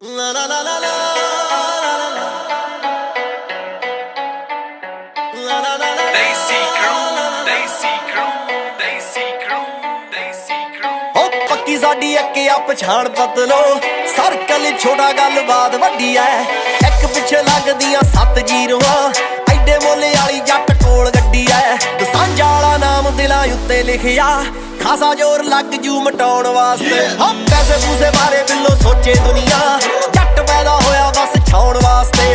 La la la la la Desi crew पक्की साडी अके आ पछाण पतलो circle छोटा गलबात वड्डी ऐ एक पिछे लगदियां 7 जीरोआं एडे मोले वाली जट कोल गड्डी ऐ दसांझा वाला नाम दिलां उत्ते लिखिया खासा जोर लग जू मटाउण वास्ते हो पैसे पूसे बारे बिल्लो सोचे दुनिया जट पैदा होया बस छाउण वास्ते